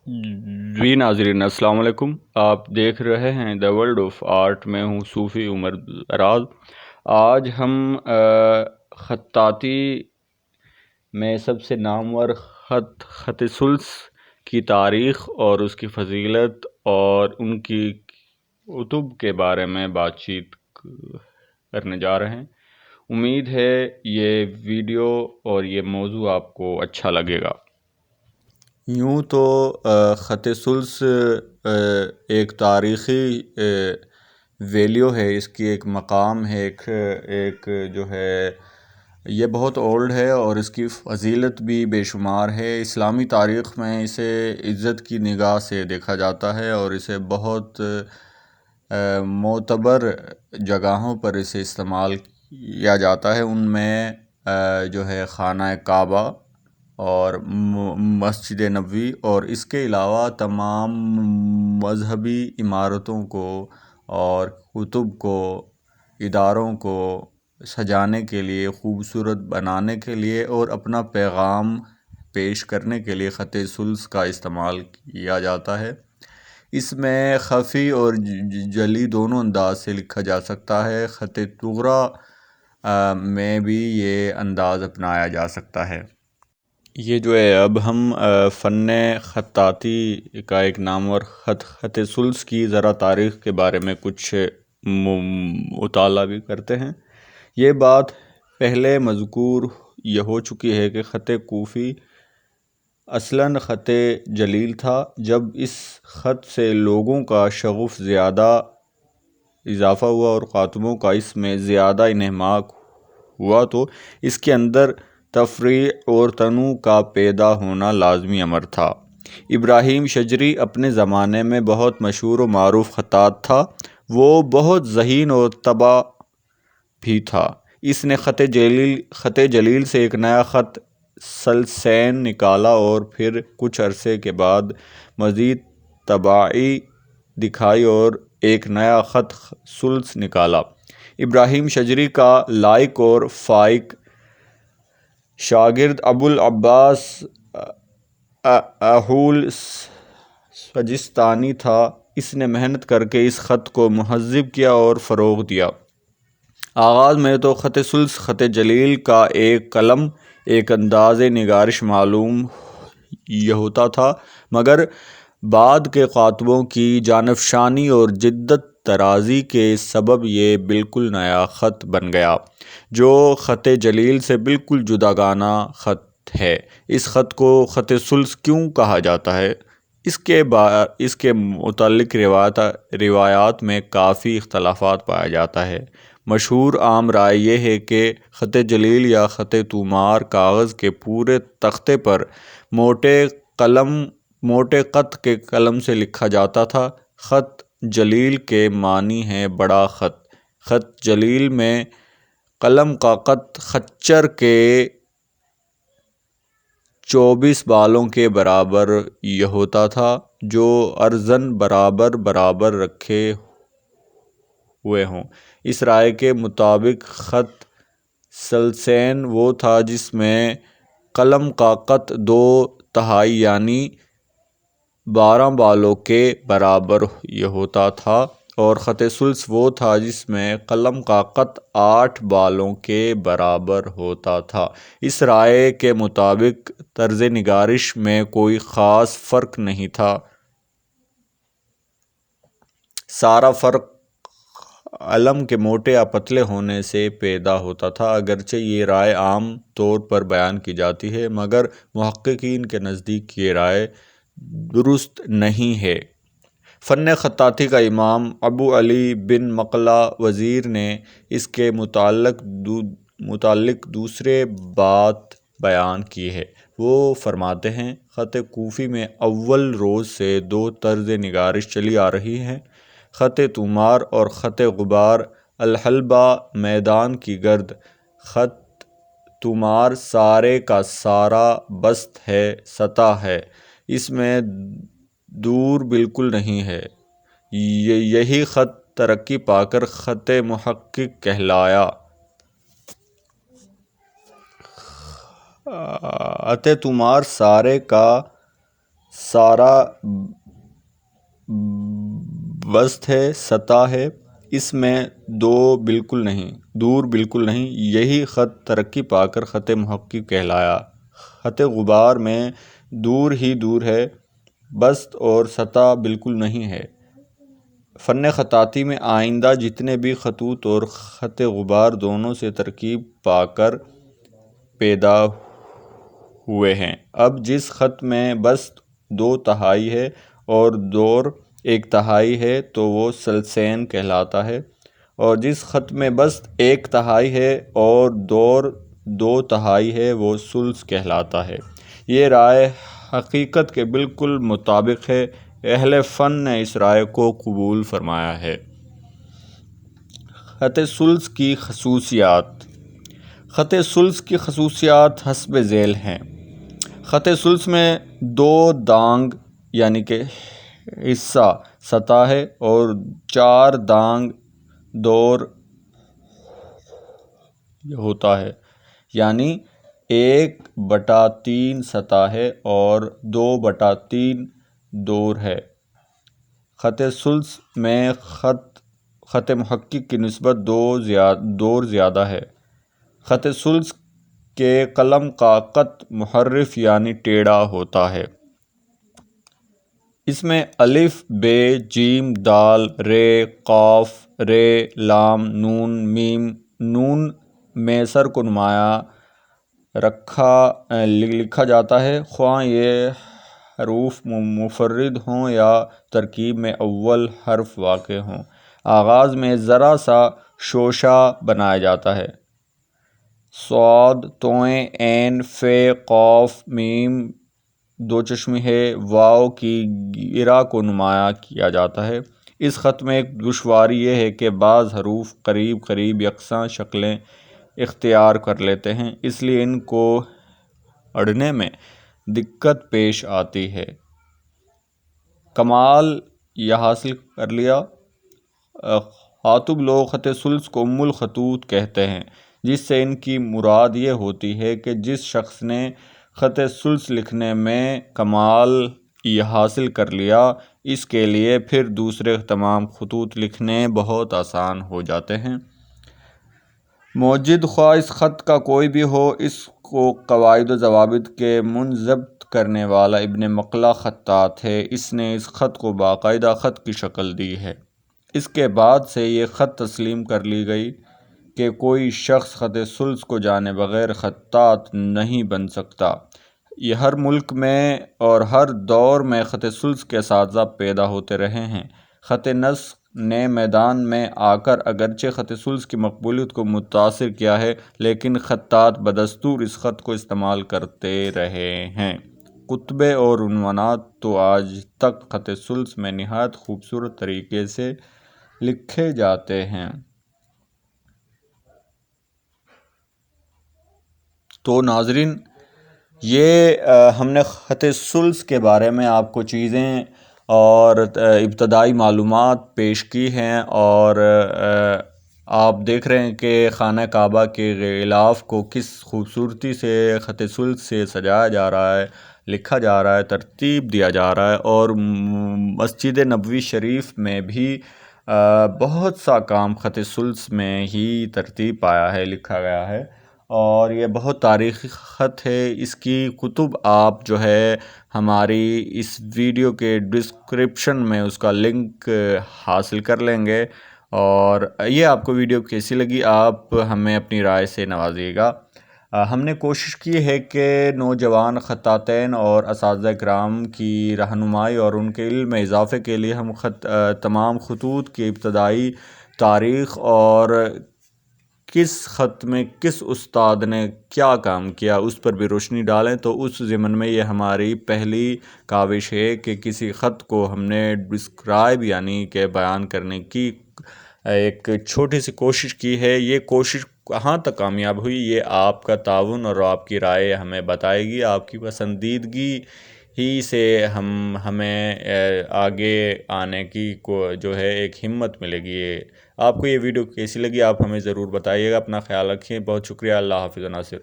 جی ناظرین السلام علیکم، آپ دیکھ رہے ہیں دا ورلڈ آف آرٹ۔ میں ہوں صوفی عمر اراز۔ آج ہم خطاطی میں سب سے نامور خط ثلث کی تاریخ اور اس کی فضیلت اور ان کی کتب کے بارے میں بات چیت کرنے جا رہے ہیں۔ امید ہے یہ ویڈیو اور یہ موضوع آپ کو اچھا لگے گا۔ یوں تو خط ثلث ایک تاریخی ویلیو ہے، اس کی ایک مقام ہے، ایک جو ہے یہ بہت اولڈ ہے اور اس کی فضیلت بھی بے شمار ہے۔ اسلامی تاریخ میں اسے عزت کی نگاہ سے دیکھا جاتا ہے اور اسے بہت معتبر جگہوں پر اسے استعمال کیا جاتا ہے۔ ان میں جو ہے خانہ کعبہ اور مسجد نبوی اور اس کے علاوہ تمام مذہبی عمارتوں کو اور کتب کو، اداروں کو سجانے کے لیے، خوبصورت بنانے کے لیے اور اپنا پیغام پیش کرنے کے لیے خط ثلث کا استعمال کیا جاتا ہے۔ اس میں خفی اور جلی دونوں انداز سے لکھا جا سکتا ہے۔ خط طغرا میں بھی یہ انداز اپنایا جا سکتا ہے۔ یہ جو ہے اب ہم فن خطاطی کا ایک نامور خط ثلث کی ذرا تاریخ کے بارے میں کچھ مطالعہ بھی کرتے ہیں۔ یہ بات پہلے مذکور یہ ہو چکی ہے کہ خط کوفی اصلاً خط جلیل تھا۔ جب اس خط سے لوگوں کا شغف زیادہ اضافہ ہوا اور خاتموں کا اس میں زیادہ انہماک ہوا تو اس کے اندر تفریع اور تنوع کا پیدا ہونا لازمی امر تھا۔ ابراہیم شجری اپنے زمانے میں بہت مشہور و معروف خطاط تھا۔ وہ بہت ذہین اور طبع بھی تھا۔ اس نے خط جلیل سے ایک نیا خط سلسین نکالا اور پھر کچھ عرصے کے بعد مزید طباعی دکھائی اور ایک نیا خط ثلث نکالا۔ ابراہیم شجری کا لائق اور فائق شاگرد ابوالعباس احول سجستانی تھا۔ اس نے محنت کر کے اس خط کو مہذب کیا اور فروغ دیا۔ آغاز میں تو خط ثلث خط جلیل کا ایک قلم، ایک انداز نگارش معلوم یہ ہوتا تھا، مگر بعد کے کاتبوں کی جانفشانی اور جدت طرازی کے سبب یہ بالکل نیا خط بن گیا، جو خط جلیل سے بالکل جداگانہ خط ہے۔ اس خط کو خط ثلث کیوں کہا جاتا ہے؟ اس کے متعلق روایات میں کافی اختلافات پایا جاتا ہے۔ مشہور عام رائے یہ ہے کہ خط جلیل یا خط طومار کاغذ کے پورے تختے پر موٹے قط کے قلم سے لکھا جاتا تھا۔ خط جلیل کے معنی ہے بڑا خط۔ خط جلیل میں قلم کا قط خچر کے 24 بالوں کے برابر یہ ہوتا تھا، جو عرضاً برابر رکھے ہوئے ہوں۔ اس رائے کے مطابق خط سلسین وہ تھا جس میں قلم کا قط 2/3 یعنی 12 بالوں کے برابر یہ ہوتا تھا، اور خط ثلث وہ تھا جس میں قلم کا قط 8 بالوں کے برابر ہوتا تھا۔ اس رائے کے مطابق طرز نگارش میں کوئی خاص فرق نہیں تھا۔ سارا فرق قلم کے موٹے یا پتلے ہونے سے پیدا ہوتا تھا۔ اگرچہ یہ رائے عام طور پر بیان کی جاتی ہے، مگر محققین کے نزدیک یہ رائے درست نہیں ہے۔ فن خطاطی کا امام ابو علی بن مقلہ وزیر نے اس کے متعلق دوسرے بات بیان کی ہے۔ وہ فرماتے ہیں، خط کوفی میں اول روز سے 2 طرز نگارش چلی آ رہی ہیں، خط طومار اور خط غبار الحلبہ میدان کی گرد۔ خط طومار سارے کا سارا بست ہے، سطح ہے، اس میں دور بالکل نہیں ہے۔ یہی خط ترقی پا کر خط محقق کہلایا۔ خط طومار سارے کا سارا بست ہے، سطح ہے، اس میں دور بالکل نہیں، یہی خط ترقی پا کر خط محقق کہلایا۔ خط غبار میں دور ہی دور ہے، بست اور سطح بالکل نہیں ہے۔ فن خطاطی میں آئندہ جتنے بھی خطوط اور خط غبار دونوں سے ترکیب پا کر پیدا ہوئے ہیں۔ اب جس خط میں بست 2/3 ہے اور دور 1/3 ہے تو وہ ثلثین کہلاتا ہے، اور جس خط میں بست 1/3 ہے اور دور 2/3 ہے وہ ثلث کہلاتا ہے۔ یہ رائے حقیقت کے بالکل مطابق ہے۔ اہل فن نے اس رائے کو قبول فرمایا ہے۔ خط ثلث کی خصوصیات۔ خط ثلث کی خصوصیات حسب ذیل ہیں۔ خط ثلث میں 2 دانگ یعنی کہ حصہ سطح ہے اور 4 دانگ دور ہوتا ہے، یعنی 1/3 سطح ہے اور 2/3 دور ہے۔ خط ثلث میں خط محقق کی نسبت دور زیادہ ہے۔ خط ثلث کے قلم کا خط محرف یعنی ٹیڑھا ہوتا ہے۔ اس میں الف، ب، جیم، دال، ر، قاف، ر، لام، نون، میم، نون میں سر کو نمایاں لکھا جاتا ہے، خواہ یہ حروف مفرد ہوں یا ترکیب میں اول حرف واقع ہوں۔ آغاز میں ذرا سا شوشہ بنایا جاتا ہے۔ صاد، توئیں، عین، ف، قاف، میم، واو کی گرہ کو نمایاں کیا جاتا ہے۔ اس خط میں ایک دشواری یہ ہے کہ بعض حروف قریب یکساں شکلیں اختیار کر لیتے ہیں، اس لیے ان کو پڑھنے میں دقت پیش آتی ہے۔ کمال یہ حاصل کر لیا۔ خاطب لوگ خط ثلث کو ام الخطوط کہتے ہیں، جس سے ان کی مراد یہ ہوتی ہے کہ جس شخص نے خط ثلث لکھنے میں کمال یہ حاصل کر لیا، اس کے لیے پھر دوسرے تمام خطوط لکھنے بہت آسان ہو جاتے ہیں۔ موجد خواہ اس خط کا کوئی بھی ہو، اس کو قواعد و ضوابط کے منضبط کرنے والا ابن مقلہ خطاط ہے۔ اس نے اس خط کو باقاعدہ خط کی شکل دی ہے۔ اس کے بعد سے یہ خط تسلیم کر لی گئی کہ کوئی شخص خط ثلث کو جانے بغیر خطاط نہیں بن سکتا۔ یہ ہر ملک میں اور ہر دور میں خط ثلث کے اساتذہ پیدا ہوتے رہے ہیں۔ خط نسخ نے میدان میں آ کر اگرچہ خط ثلث کی مقبولیت کو متاثر کیا ہے، لیکن خطاط بدستور اس خط کو استعمال کرتے رہے ہیں۔ خطبے اور عنوانات تو آج تک خط ثلث میں نہایت خوبصورت طریقے سے لکھے جاتے ہیں۔ تو ناظرین، یہ ہم نے خط ثلث کے بارے میں آپ کو چیزیں اور ابتدائی معلومات پیش کی ہیں، اور آپ دیکھ رہے ہیں کہ خانہ کعبہ کے غلاف کو کس خوبصورتی سے خط ثلث سے سجایا جا رہا ہے، لکھا جا رہا ہے، ترتیب دیا جا رہا ہے، اور مسجد نبوی شریف میں بھی بہت سا کام خط ثلث میں ہی ترتیب پایا ہے، لکھا گیا ہے، اور یہ بہت تاریخی خط ہے۔ اس کی کتب آپ جو ہے ہماری اس ویڈیو کے ڈسکرپشن میں اس کا لنک حاصل کر لیں گے، اور یہ آپ کو ویڈیو کیسی لگی آپ ہمیں اپنی رائے سے نوازیے گا۔ ہم نے کوشش کی ہے کہ نوجوان خطاطین اور اساتذہ کرام کی رہنمائی اور ان کے علم میں اضافے کے لیے ہم تمام خطوط کی ابتدائی تاریخ اور کس خط میں کس استاد نے کیا کام کیا اس پر بھی روشنی ڈالیں۔ تو اس ضمن میں یہ ہماری پہلی کاوش ہے کہ کسی خط کو ہم نے ڈسکرائب یعنی کہ بیان کرنے کی ایک چھوٹی سی کوشش کی ہے۔ یہ کوشش کہاں تک کامیاب ہوئی، یہ آپ کا تعاون اور آپ کی رائے ہمیں بتائے گی۔ آپ کی پسندیدگی ہی سے ہمیں آگے آنے کی جو ہے ایک ہمت ملے گی۔ آپ کو یہ ویڈیو کیسی لگی آپ ہمیں ضرور بتائیے گا۔ اپنا خیال رکھیں، بہت شکریہ، اللہ حافظ ناصر۔